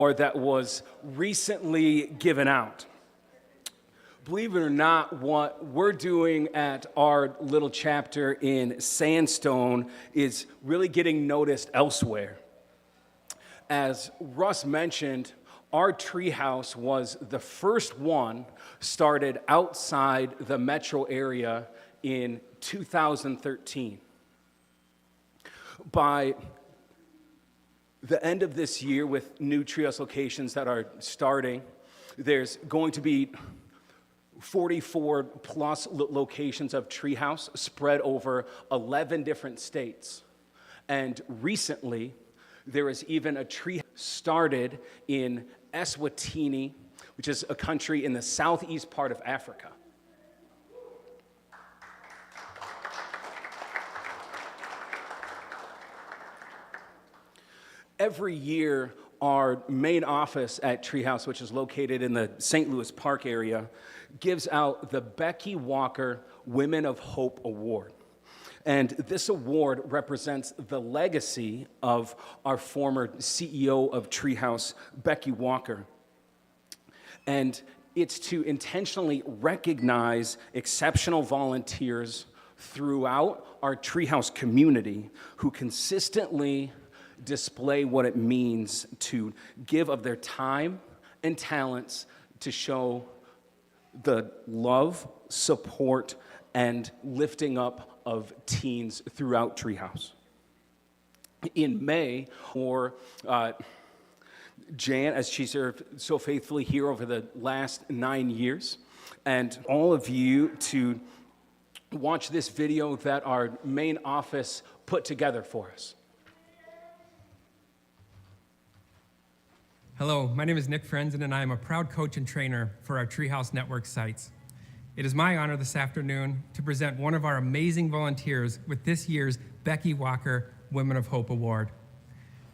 or that was recently given out. Believe it or not, what we're doing at our little chapter in Sandstone is really getting noticed elsewhere. As Russ mentioned, our treehouse was the first one started outside the metro area in 2013. By the end of this year, with new treehouse locations that are starting, there's going to be 44 plus locations of treehouse spread over 11 different states. And recently, there is even a tree started in Eswatini, which is a country in the southeast part of Africa. Every year, our main office at Treehouse, which is located in the St. Louis Park area, gives out the Becky Walker Women of Hope Award. And this award represents the legacy of our former CEO of Treehouse, Becky Walker. And it's to intentionally recognize exceptional volunteers throughout our Treehouse community who consistently display what it means to give of their time and talents to show the love, support, and lifting up of teens throughout Treehouse. In May, or Jan, as she served so faithfully here over the last 9 years, and all of you to watch this video that our main office put together for us. Hello, my name is Nick Frenzen, and I am a proud coach and trainer for our Treehouse Network sites. It is my honor this afternoon to present one of our amazing volunteers with this year's Becky Walker Women of Hope Award.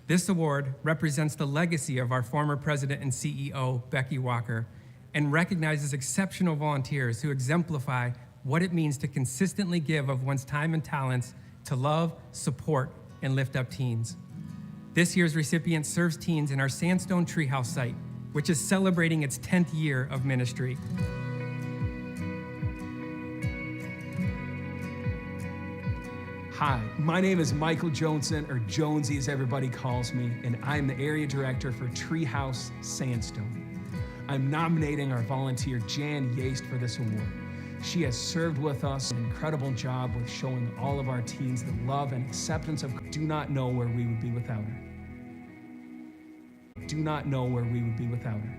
This award represents the legacy of our former president and CEO, Becky Walker, and recognizes exceptional volunteers who exemplify what it means to consistently give of one's time and talents to love, support, and lift up teens. This year's recipient serves teens in our Sandstone Treehouse site, which is celebrating its 10th year of ministry. Hi, my name is Michael Joneson, or Jonesy as everybody calls me, and I'm the area director for Treehouse Sandstone. I'm nominating our volunteer Jan Yaste for this award. She has served with us an incredible job with showing all of our teens the love and acceptance of God. Do not know where we would be without her. Do not know where we would be without her.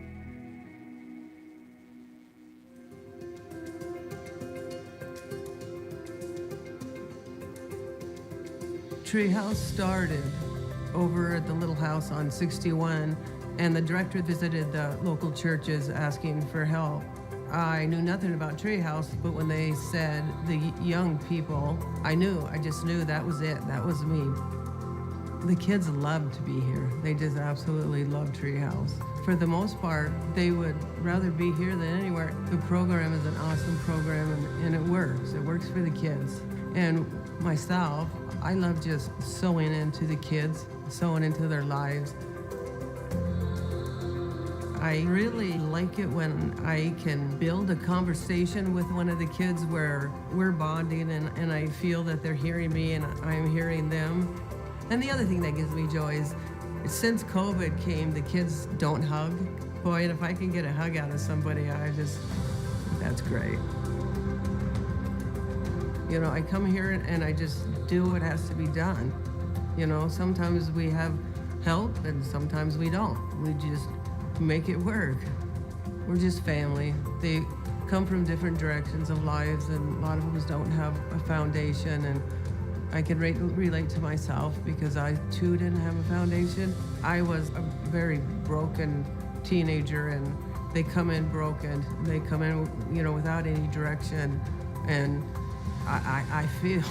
Treehouse started over at the little house on 61, and the director visited the local churches asking for help. I knew nothing about Treehouse, but when they said the young people, I just knew that was it, that was me. The kids love to be here. They just absolutely love Treehouse. For the most part, they would rather be here than anywhere. The program is an awesome program, and it works. It works for the kids. And myself, I love just sewing into the kids, sewing into their lives. I really like it when I can build a conversation with one of the kids where we're bonding and I feel that they're hearing me and I'm hearing them. And the other thing that gives me joy is since COVID came, the kids don't hug. Boy, and if I can get a hug out of somebody, that's great. You know, I come here and I just do what has to be done. You know, sometimes we have help and sometimes we don't. We just make it work. We're just family. They come from different directions of lives, and a lot of them don't have a foundation, and I can relate to myself because I too didn't have a foundation. I was a very broken teenager, and they come in broken. They come in, you know, without any direction, and I feel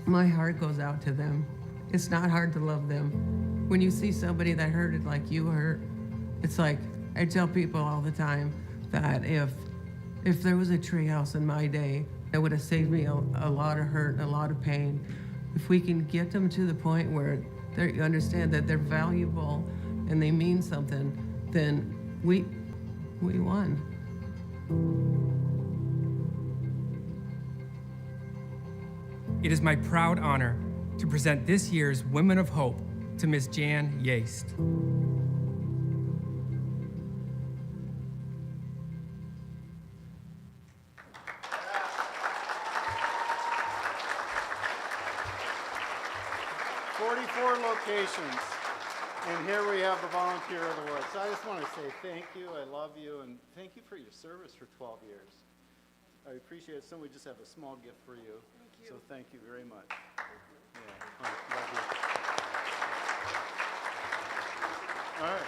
my heart goes out to them. It's not hard to love them. When you see somebody that hurted like you hurt, it's like, I tell people all the time that if there was a Treehouse in my day, it would have saved me a lot of hurt and a lot of pain. if we can get them to the point where they understand that they're valuable and they mean something, then we won. It is my proud honor to present this year's Women of Hope to Ms. Jan Yaste. Locations. And here we have the Volunteer of the Ward. So I just want to say thank you, I love you, and thank you for your service for 12 years. I appreciate it. So we just have a small gift for you. Thank you. So thank you very much. Yeah, love you. All right.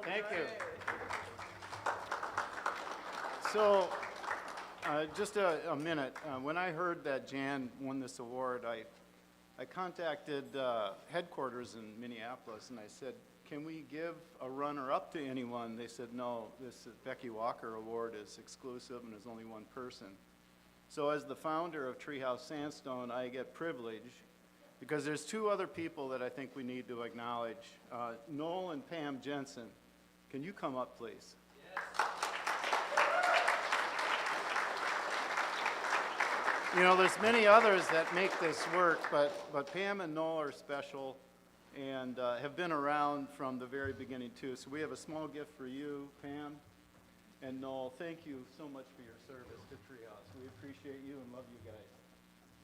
Thank you. So, just a minute. When I heard that Jan won this award, I contacted headquarters in Minneapolis and I said, can we give a runner-up to anyone? They said, no, this Becky Walker Award is exclusive and there's only one person. So as the founder of Treehouse Sandstone, I get privilege because there's two other people that I think we need to acknowledge. Noel and Pam Jensen. Can you come up, please? Yes. You know, there's many others that make this work, but Pam and Noel are special and have been around from the very beginning, too. So we have a small gift for you, Pam and Noel. Thank you so much for your service to Treehouse. We appreciate you and love you guys.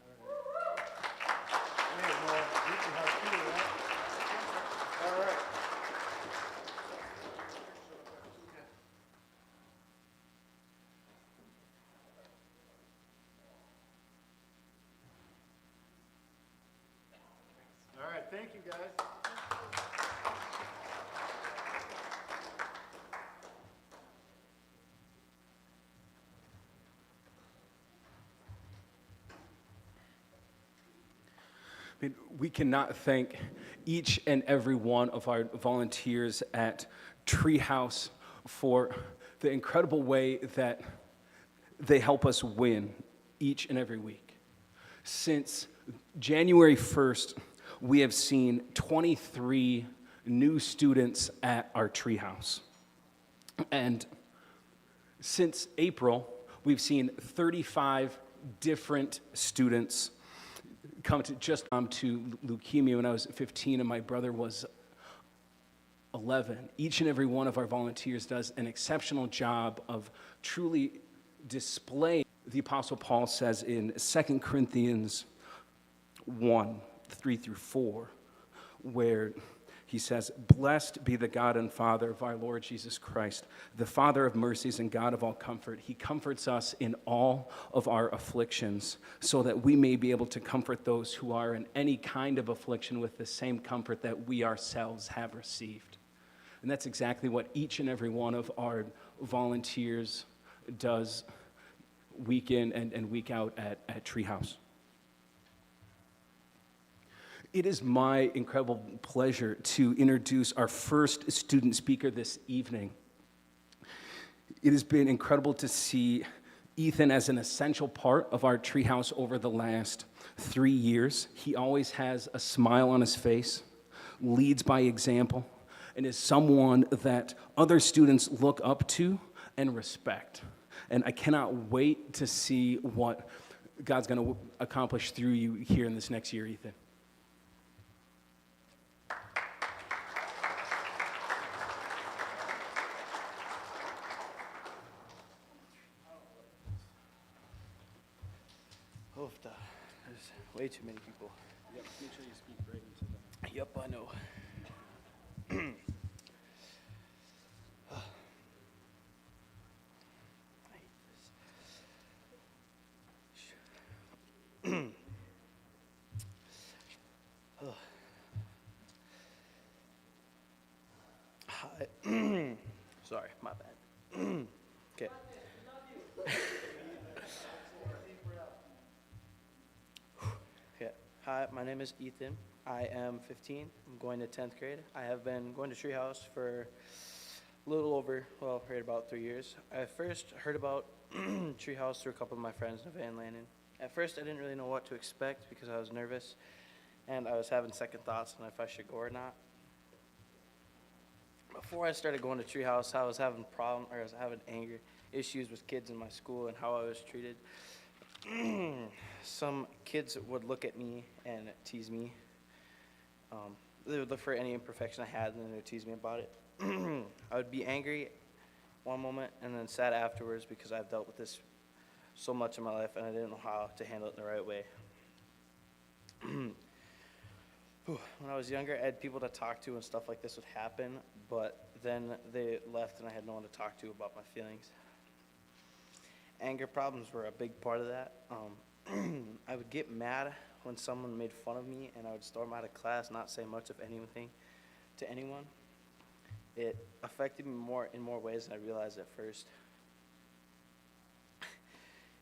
All right. Hey, Noel, you can have two, right? All right. All right, thank you, guys. I mean, we cannot thank each and every one of our volunteers at Treehouse for the incredible way that they help us win each and every week. Since January 1st, we have seen 23 new students at our Treehouse. And since April, we've seen 35 different students come to leukemia when I was 15 and my brother was 11. Each and every one of our volunteers does an exceptional job of truly displaying. The Apostle Paul says in 2 Corinthians 1, 3 through 4, where he says, "Blessed be the God and Father of our Lord Jesus Christ, the Father of mercies and God of all comfort. He comforts us in all of our afflictions, so that we may be able to comfort those who are in any kind of affliction with the same comfort that we ourselves have received." And that's exactly what each and every one of our volunteers does week in and week out at Treehouse. It is my incredible pleasure to introduce our first student speaker this evening. It has been incredible to see Ethan as an essential part of our Treehouse over the last 3 years. He always has a smile on his face, leads by example, and is someone that other students look up to and respect. And I cannot wait to see what God's going to accomplish through you here in this next year, Ethan. There's way too many people. Yep, make sure you speak right into that. Yep, I know. Hi. Sorry, my bad. Okay. Yeah. Hi, my name is Ethan. I am 15. I'm going to 10th grade. I have been going to Treehouse for a little over, well, right about 3 years. I first heard about Treehouse through a couple of my friends in Van Landon. At first, I didn't really know what to expect because I was nervous and I was having second thoughts on if I should go or not. Before I started going to Treehouse, I was having anger issues with kids in my school and how I was treated. Some kids would look at me and tease me. They would look for any imperfection I had and then they would tease me about it. I would be angry one moment and then sad afterwards because I've dealt with this so much in my life and I didn't know how to handle it in the right way. When I was younger, I had people to talk to and stuff like this would happen, but then they left and I had no one to talk to about my feelings. Anger problems were a big part of that. I would get mad when someone made fun of me and I would storm out of class, not say much of anything to anyone. It affected me in more ways than I realized at first.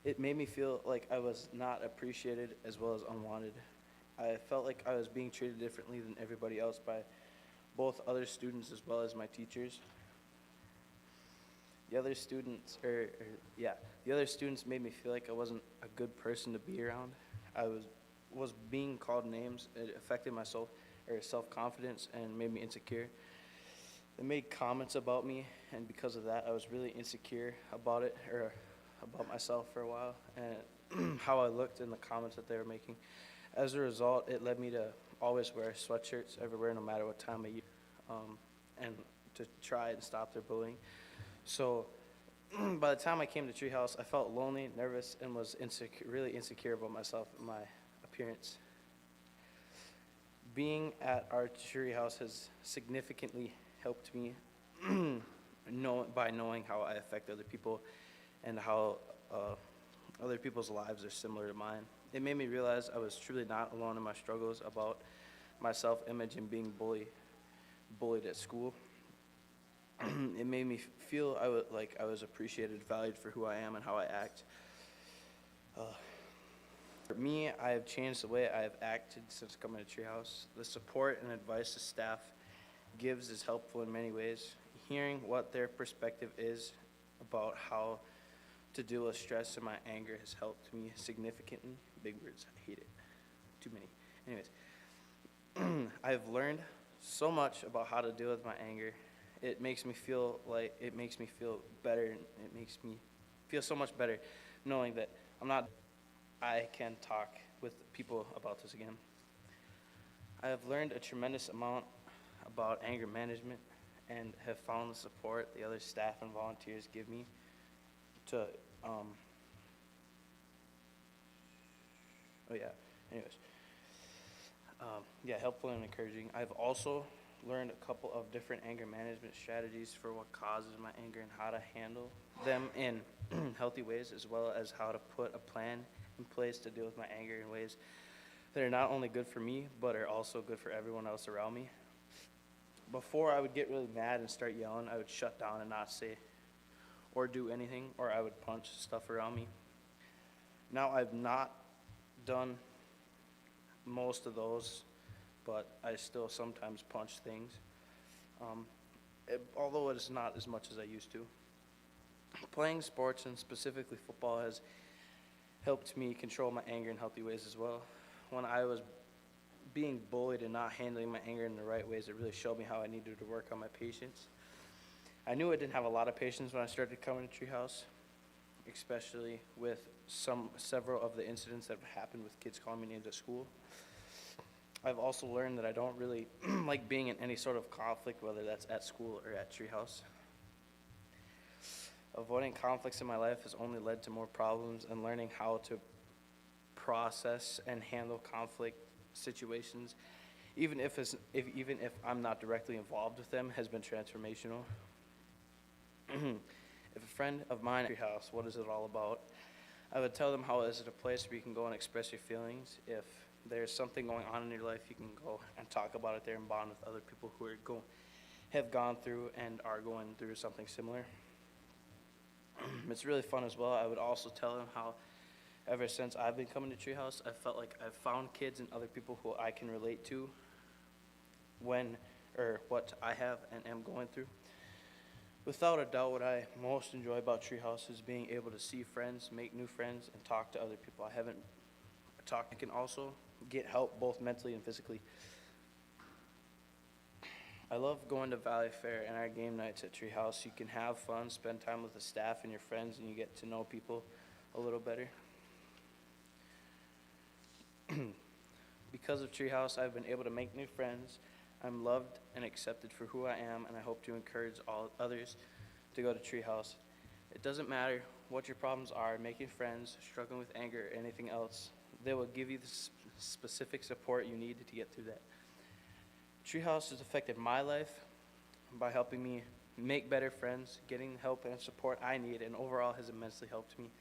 It made me feel like I was not appreciated as well as unwanted. I felt like I was being treated differently than everybody else by both other students as well as my teachers. The other students, the other students made me feel like I wasn't a good person to be around. I was being called names. It affected my self-confidence and made me insecure. They made comments about me, and because of that, I was really insecure about it, or about myself for a while, and how I looked in the comments that they were making. As a result, it led me to always wear sweatshirts everywhere, no matter what time of year, and to try and stop their bullying. So by the time I came to Treehouse, I felt lonely, nervous, and was really insecure about myself and my appearance. Being at our Treehouse has significantly helped me by knowing how I affect other people and how other people's lives are similar to mine. It made me realize I was truly not alone in my struggles about my self-image and being bullied at school. It made me feel like I was appreciated, valued for who I am and how I act. For me, I have changed the way I have acted since coming to Treehouse. The support and advice the staff gives is helpful in many ways. Hearing what their perspective is about how to deal with stress and my anger has helped me significantly. Big words, I hate it. Too many. Anyways, I've learned so much about how to deal with my anger. It makes me feel better, and it makes me feel so much better knowing that I can talk with people about this again. I have learned a tremendous amount about anger management and have found the support the other staff and volunteers give me to, helpful and encouraging. I've also learned a couple of different anger management strategies for what causes my anger and how to handle them in healthy ways, as well as how to put a plan in place to deal with my anger in ways that are not only good for me, but are also good for everyone else around me. Before I would get really mad and start yelling, I would shut down and not say or do anything, or I would punch stuff around me. Now I've not done most of those, but I still sometimes punch things, although it's not as much as I used to. Playing sports, and specifically football, has helped me control my anger in healthy ways as well. When I was being bullied and not handling my anger in the right ways, it really showed me how I needed to work on my patience. I knew I didn't have a lot of patience when I started coming to Treehouse, especially with several of the incidents that have happened with kids calling me names at school. I've also learned that I don't really like being in any sort of conflict, whether that's at school or at Treehouse. Avoiding conflicts in my life has only led to more problems, and learning how to process and handle conflict situations, even if I'm not directly involved with them, has been transformational. If a friend of mine at Treehouse, what is it all about? I would tell them how is it a place where you can go and express your feelings. If there's something going on in your life, you can go and talk about it there and bond with other people who have gone through and are going through something similar. It's really fun as well. I would also tell them how Ever since I've been coming to Treehouse, I felt like I've found kids and other people who I can relate to what I have and am going through. Without a doubt, what I most enjoy about Treehouse is being able to see friends, make new friends, and talk to other people I haven't talked to. I can also get help both mentally and physically. I love going to Valley Fair and our game nights at Treehouse. You can have fun, spend time with the staff and your friends, and you get to know people a little better. Because of Treehouse, I've been able to make new friends. I'm loved and accepted for who I am, and I hope to encourage all others to go to Treehouse. It doesn't matter what your problems are, making friends, struggling with anger, or anything else. They will give you the specific support you need to get through that. Treehouse has affected my life by helping me make better friends, getting the help and support I need, and overall has immensely helped me.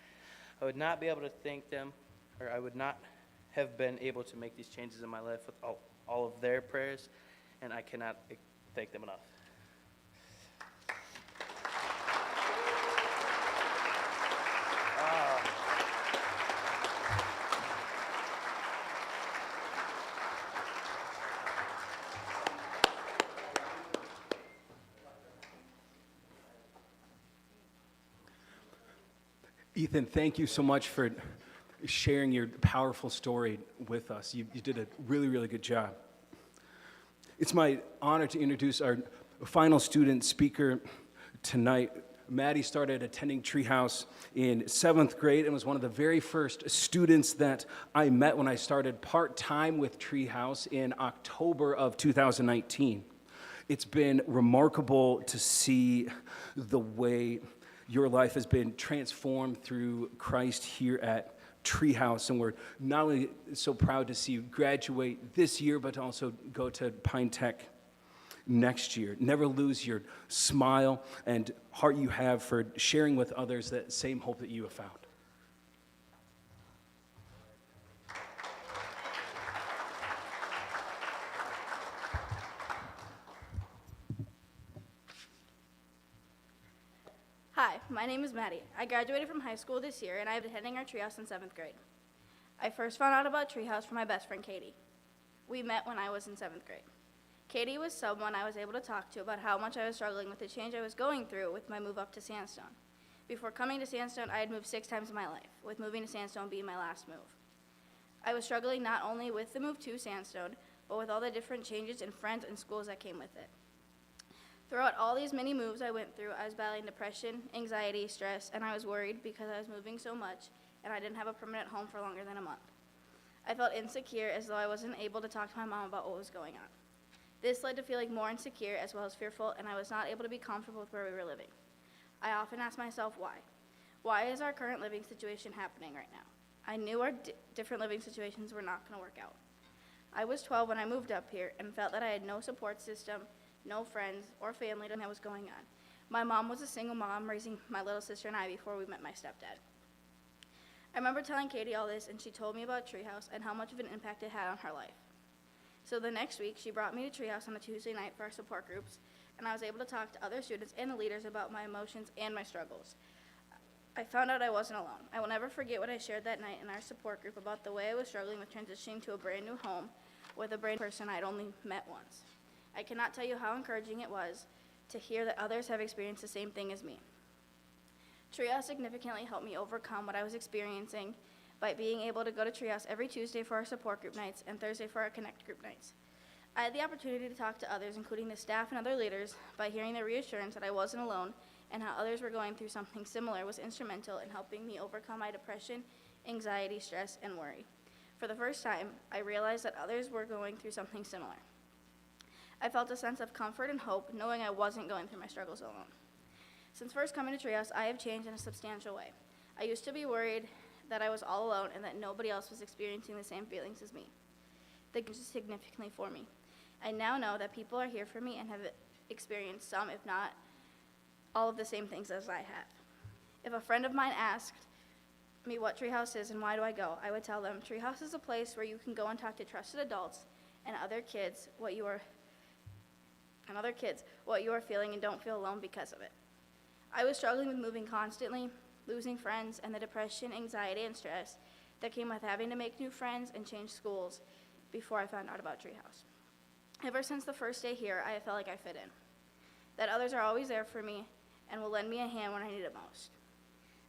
I would not be able to thank them, or I would not have been able to make these changes in my life without all of their prayers, and I cannot thank them enough. Ethan, thank you so much for sharing your powerful story with us. You did a really, really good job. It's my honor to introduce our final student speaker tonight. Maddie started attending Treehouse in 7th grade and was one of the very first students that I met when I started part-time with Treehouse in October of 2019. It's been remarkable to see the way your life has been transformed through Christ here at Treehouse, and we're not only so proud to see you graduate this year, but also go to Pine Tech next year. Never lose your smile and heart you have for sharing with others that same hope that you have found. Hi, my name is Maddie. I graduated from high school this year, and I have been attending our Treehouse in 7th grade. I first found out about Treehouse from my best friend, Katie. We met when I was in 7th grade. Katie was someone I was able to talk to about how much I was struggling with the change I was going through with my move up to Sandstone. Before coming to Sandstone, I had moved 6 times in my life, with moving to Sandstone being my last move. I was struggling not only with the move to Sandstone, but with all the different changes in friends and schools that came with it. Throughout all these many moves I went through, I was battling depression, anxiety, stress, and I was worried because I was moving so much and I didn't have a permanent home for longer than a month. I felt insecure, as though I wasn't able to talk to my mom about what was going on. This led to feeling more insecure as well as fearful, and I was not able to be comfortable with where we were living. I often asked myself why. Why is our current living situation happening right now? I knew our different living situations were not going to work out. I was 12 when I moved up here and felt that I had no support system, no friends or family to know what was going on. My mom was a single mom raising my little sister and I before we met my stepdad. I remember telling Katie all this, and she told me about Treehouse and how much of an impact it had on her life. So the next week, she brought me to Treehouse on a Tuesday night for our support groups, and I was able to talk to other students and the leaders about my emotions and my struggles. I found out I wasn't alone. I will never forget what I shared that night in our support group about the way I was struggling with transitioning to a brand new home with a brand new person I'd only met once. I cannot tell you how encouraging it was to hear that others have experienced the same thing as me. Treehouse significantly helped me overcome what I was experiencing by being able to go to Treehouse every Tuesday for our support group nights and Thursday for our Connect group nights. I had the opportunity to talk to others, including the staff and other leaders, by hearing their reassurance that I wasn't alone and how others were going through something similar was instrumental in helping me overcome my depression, anxiety, stress, and worry. For the first time, I realized that others were going through something similar. I felt a sense of comfort and hope, knowing I wasn't going through my struggles alone. Since first coming to Treehouse, I have changed in a substantial way. I used to be worried that I was all alone and that nobody else was experiencing the same feelings as me. That changed significantly for me. I now know that people are here for me and have experienced some, if not all of the same things as I have. If a friend of mine asked me what Treehouse is and why do I go, I would tell them Treehouse is a place where you can go and talk to trusted adults and other kids what you are feeling and don't feel alone because of it. I was struggling with moving constantly, losing friends, and the depression, anxiety, and stress that came with having to make new friends and change schools before I found out about Treehouse. Ever since the first day here, I have felt like I fit in, that others are always there for me and will lend me a hand when I need it most.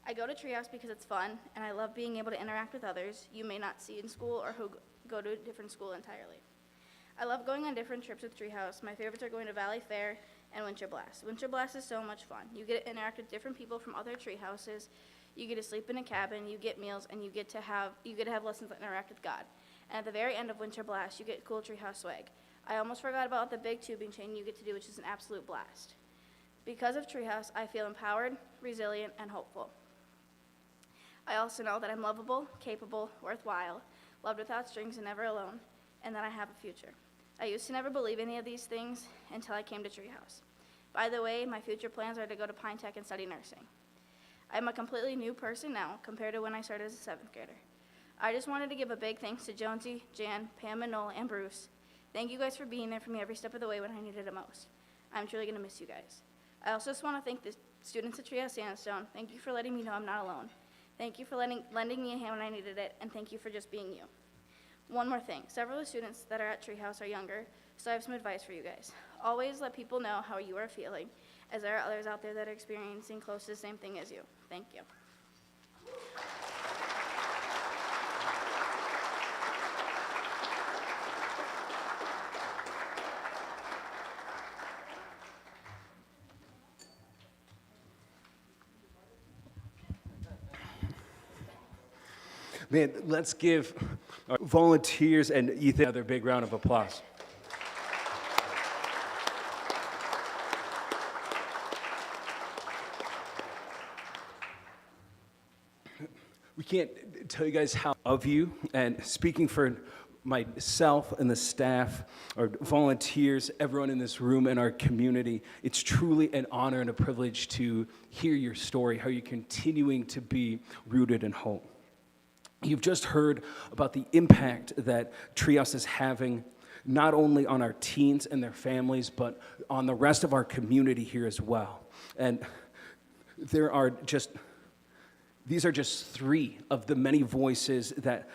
I go to Treehouse because it's fun, and I love being able to interact with others you may not see in school or who go to a different school entirely. I love going on different trips with Treehouse. My favorites are going to Valley Fair and Winter Blast. Winter Blast is so much fun. You get to interact with different people from other tree houses. You get to sleep in a cabin, you get meals, and you get to have lessons that interact with God. And at the very end of Winter Blast, you get cool Treehouse swag. I almost forgot about the big tubing chain you get to do, which is an absolute blast. Because of Treehouse, I feel empowered, resilient, and hopeful. I also know that I'm lovable, capable, worthwhile, loved without strings and never alone, and that I have a future. I used to never believe any of these things until I came to Treehouse. By the way, my future plans are to go to Pine Tech and study nursing. I'm a completely new person now compared to when I started as a 7th grader. I just wanted to give a big thanks to Jonesy, Jan, Pam, and Noel, and Bruce. Thank you guys for being there for me every step of the way when I needed it most. I'm truly going to miss you guys. I also just want to thank the students at Treehouse Sandstone. Thank you for letting me know I'm not alone. Thank you for lending me a hand when I needed it, and thank you for just being you. One more thing, several of the students that are at Treehouse are younger, so I have some advice for you guys. Always let people know how you are feeling, as there are others out there that are experiencing close to the same thing as you. Thank you. Man, let's give our volunteers and Ethan another big round of applause. We can't tell you guys how of you, and speaking for myself and the staff, our volunteers, everyone in this room and our community, it's truly an honor and a privilege to hear your story, how you're continuing to be rooted in hope. You've just heard about the impact that Treehouse is having not only on our teens and their families, but on the rest of our community here as well. And these are just 3 of the many voices that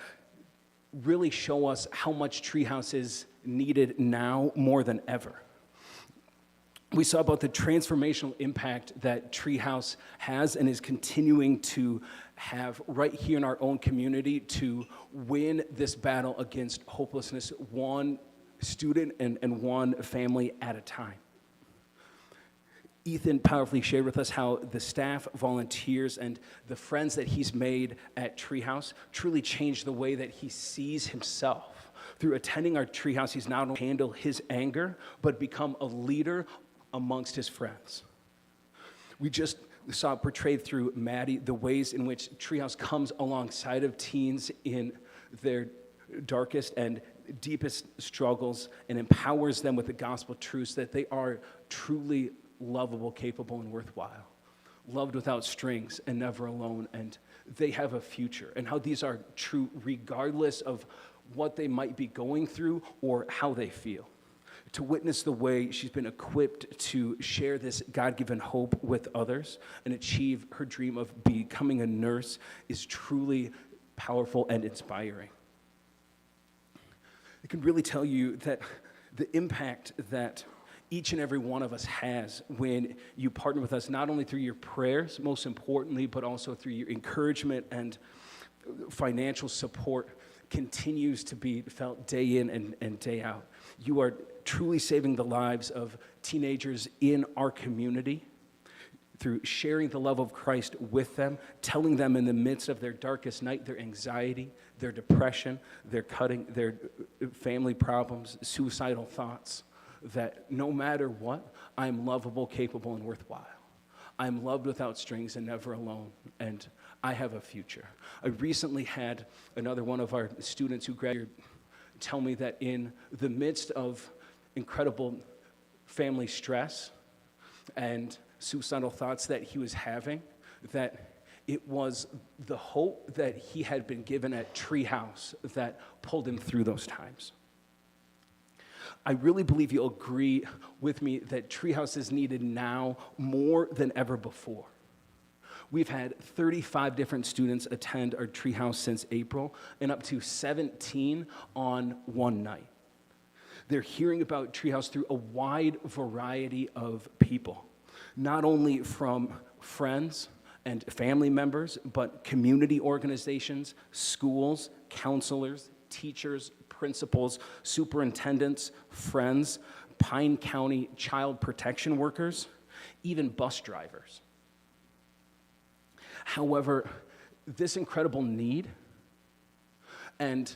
really show us how much Treehouse is needed now more than ever. We saw about the transformational impact that Treehouse has and is continuing to have right here in our own community to win this battle against hopelessness, one student and one family at a time. Ethan powerfully shared with us how the staff, volunteers, and the friends that he's made at Treehouse truly changed the way that he sees himself. Through attending our Treehouse, he's not only handled his anger, but become a leader amongst his friends. We just saw portrayed through Maddie the ways in which Treehouse comes alongside of teens in their darkest and deepest struggles and empowers them with the gospel truths that they are truly lovable, capable, and worthwhile, loved without strings and never alone, and they have a future, and how these are true regardless of what they might be going through or how they feel. To witness the way she's been equipped to share this God-given hope with others and achieve her dream of becoming a nurse is truly powerful and inspiring. I can really tell you that the impact that each and every one of us has when you partner with us, not only through your prayers, most importantly, but also through your encouragement and financial support, continues to be felt day in and day out. You are truly saving the lives of teenagers in our community through sharing the love of Christ with them, telling them in the midst of their darkest night, their anxiety, their depression, their family problems, suicidal thoughts, that no matter what, I'm lovable, capable, and worthwhile. I'm loved without strings and never alone, and I have a future. I recently had another one of our students who graduated tell me that in the midst of incredible family stress and suicidal thoughts that he was having, that it was the hope that he had been given at Treehouse that pulled him through those times. I really believe you'll agree with me that Treehouse is needed now more than ever before. We've had 35 different students attend our treehouse since April, and up to 17 on one night. They're hearing about treehouse through a wide variety of people, not only from friends and family members, but community organizations, schools, counselors, teachers, principals, superintendents, friends, Pine County child protection workers, even bus drivers. However, this incredible need and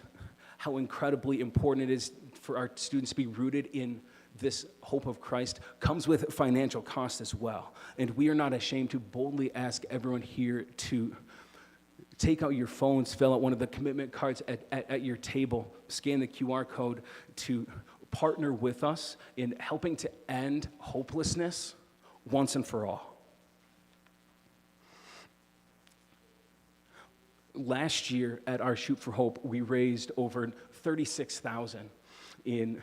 how incredibly important it is for our students to be rooted in this hope of Christ comes with financial cost as well. And we are not ashamed to boldly ask everyone here to take out your phones, fill out one of the commitment cards at your table, scan the QR code to partner with us in helping to end hopelessness once and for all. Last year at our Shoot for Hope, we raised over $36,000 in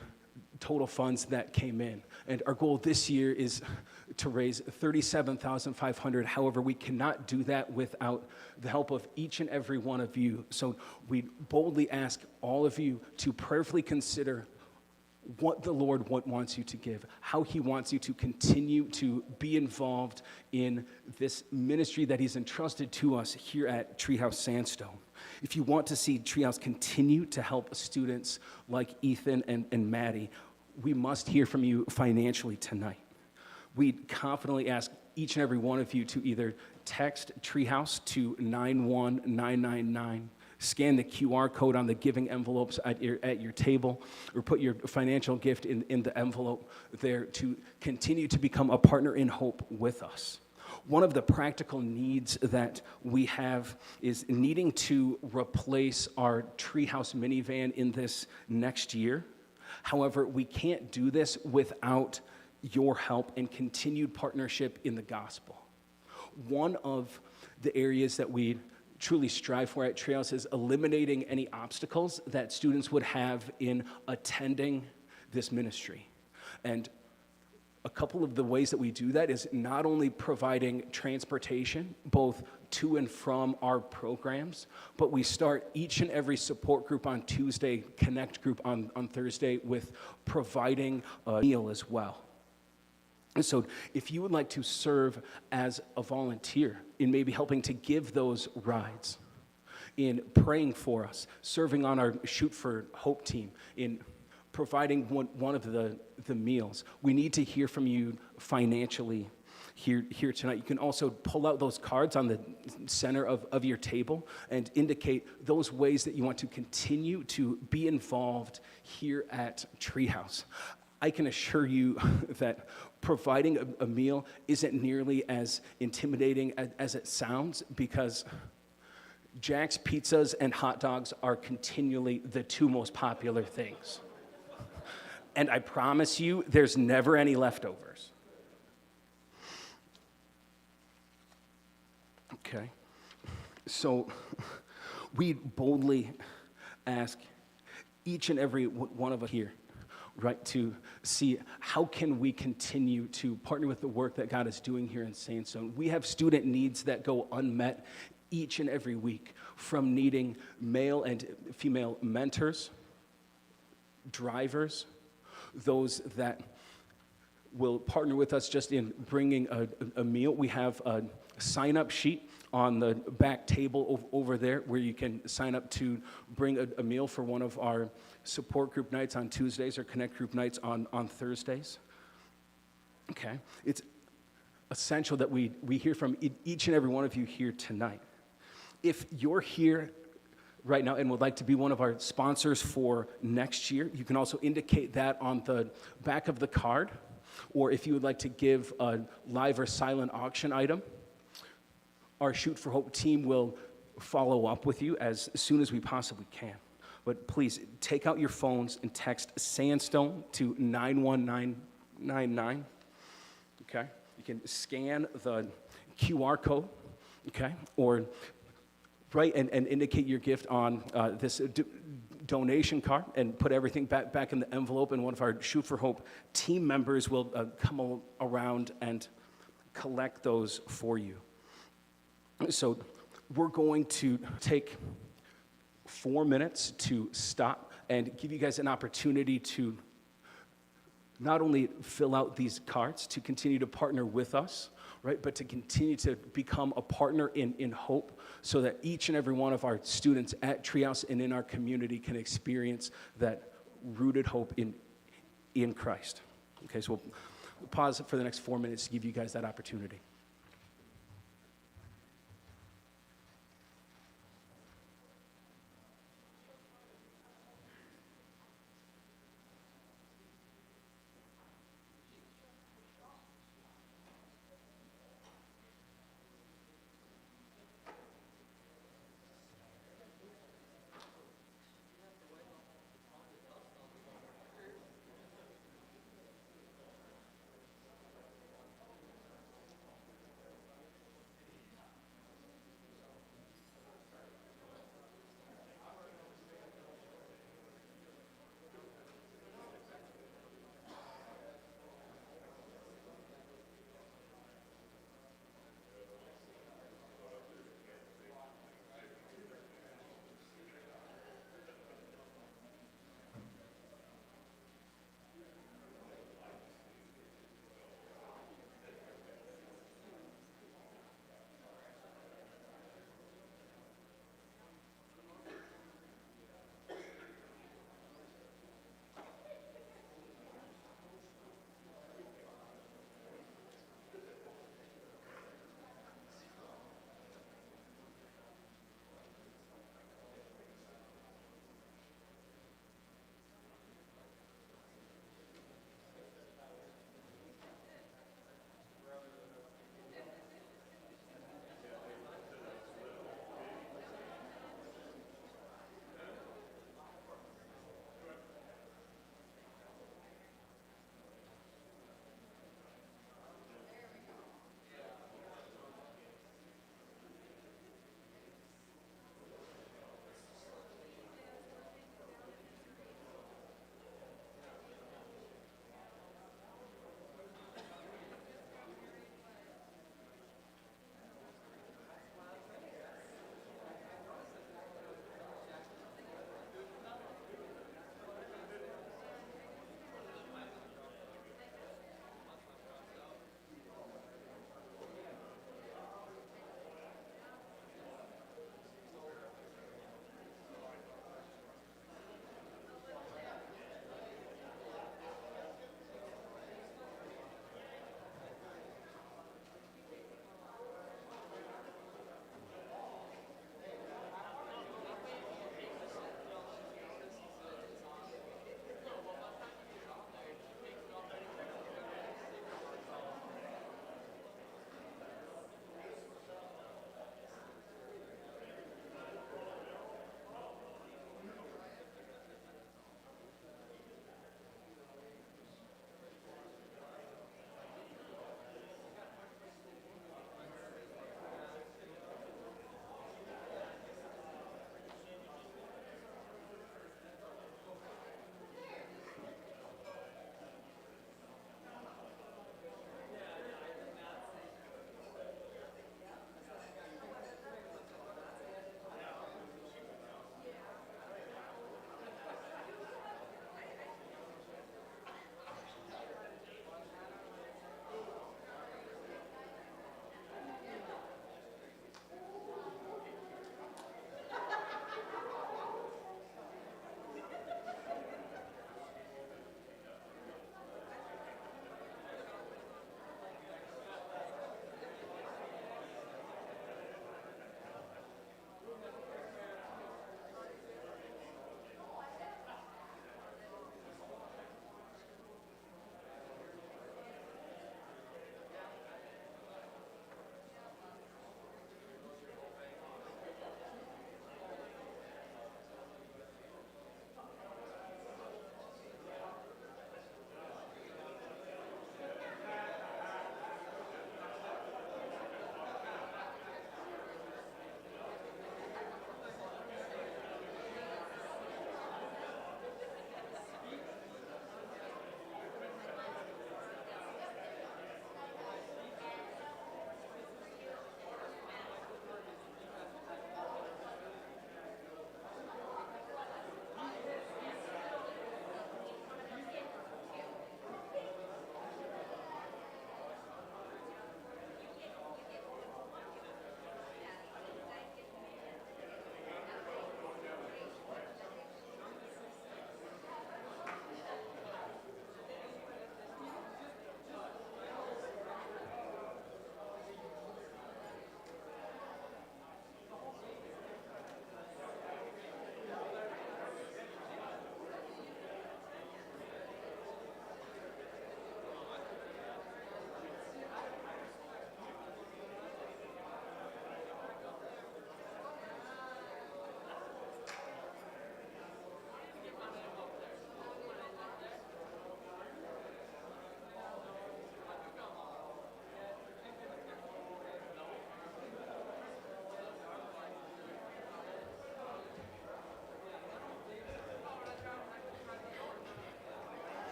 total funds that came in. And our goal this year is to raise $37,500. However, we cannot do that without the help of each and every one of you. So we boldly ask all of you to prayerfully consider what the Lord wants you to give, how he wants you to continue to be involved in this ministry that he's entrusted to us here at Treehouse Sandstone. If you want to see Treehouse continue to help students like Ethan and Maddie, we must hear from you financially tonight. We confidently ask each and every one of you to either text Treehouse to 91999, scan the QR code on the giving envelopes at your table, or put your financial gift in the envelope there to continue to become a partner in hope with us. One of the practical needs that we have is needing to replace our Treehouse minivan in this next year. However, we can't do this without your help and continued partnership in the gospel. One of the areas that we truly strive for at Treehouse is eliminating any obstacles that students would have in attending this ministry. And a couple of the ways that we do that is not only providing transportation, both to and from our programs, but we start each and every support group on Tuesday, connect group on Thursday, with providing a meal as well. And so if you would like to serve as a volunteer in maybe helping to give those rides, in praying for us, serving on our Shoot for Hope team, in providing one of the meals, we need to hear from you financially here tonight. You can also pull out those cards on the center of your table and indicate those ways that you want to continue to be involved here at Treehouse. I can assure you that providing a meal isn't nearly as intimidating as it sounds, because Jack's Pizzas and hot dogs are continually the two most popular things. And I promise you, there's never any leftovers. Okay, so we boldly ask each and every one of us here, right, to see how can we continue to partner with the work that God is doing here in Sandstone. We have student needs that go unmet each and every week, from needing male and female mentors, drivers, those that will partner with us just in bringing a meal. We have a sign-up sheet on the back table over there where you can sign up to bring a meal for one of our support group nights on Tuesdays or connect group nights on Thursdays. Okay, it's essential that we hear from each and every one of you here tonight. If you're here right now and would like to be one of our sponsors for next year, you can also indicate that on the back of the card. Or if you would like to give a live or silent auction item, our Shoot for Hope team will follow up with you as soon as we possibly can. But please take out your phones and text Sandstone to 91999. Okay? You can scan the QR code, okay? Or write and indicate your gift on this donation card and put everything back in the envelope, and one of our Shoot for Hope team members will come around and collect those for you. So we're going to take 4 minutes to stop and give you guys an opportunity to not only fill out these cards to continue to partner with us, right, but to continue to become a partner in hope so that each and every one of our students at Treehouse and in our community can experience that rooted hope in Christ. Okay, so we'll pause for the next 4 minutes to give you guys that opportunity.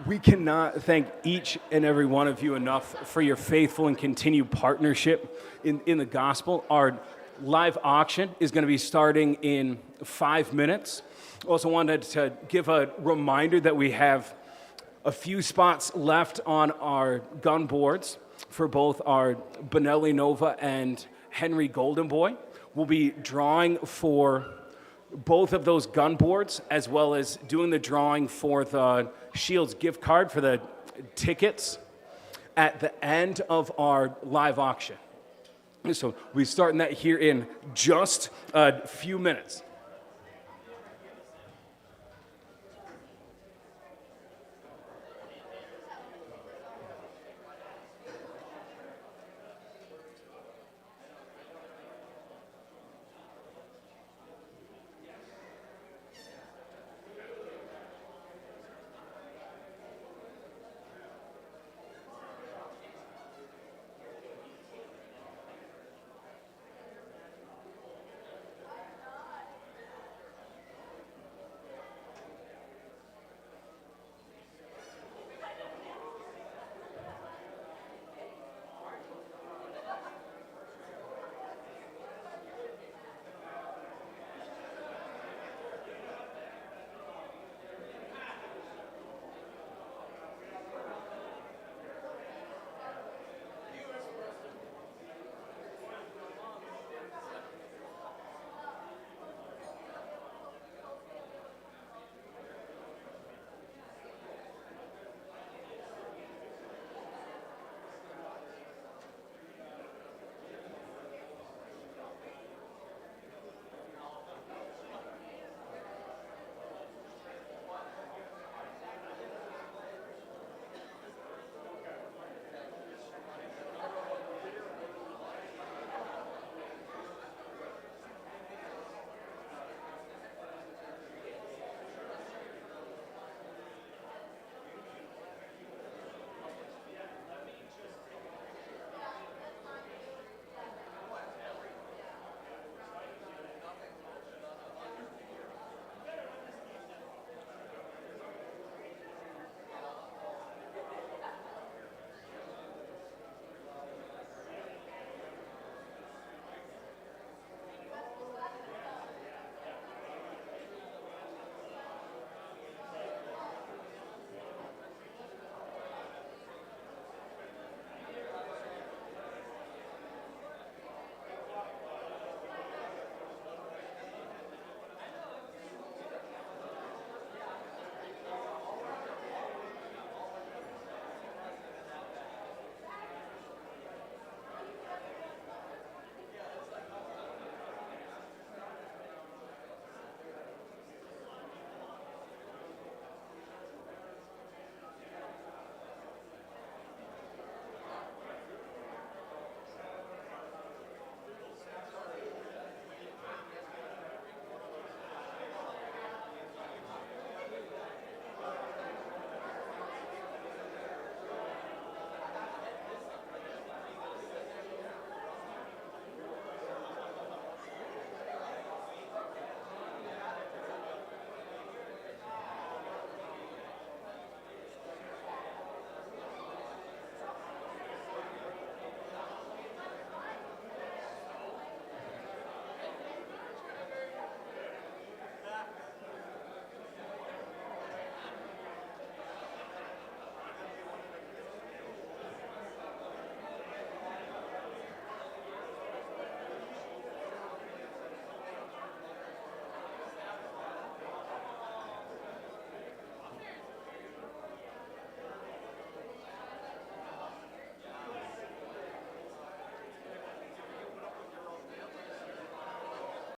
We cannot thank each and every one of you enough for your faithful and continued partnership in the gospel. Our live auction is going to be starting in 5 minutes. Also wanted to give a reminder that we have a few spots left on our gun boards for both our Benelli Nova and Henry Golden Boy. We'll be drawing for both of those gun boards, as well as doing the drawing for the Shields gift card for the tickets at the end of our live auction. So we're starting that here in just a few minutes.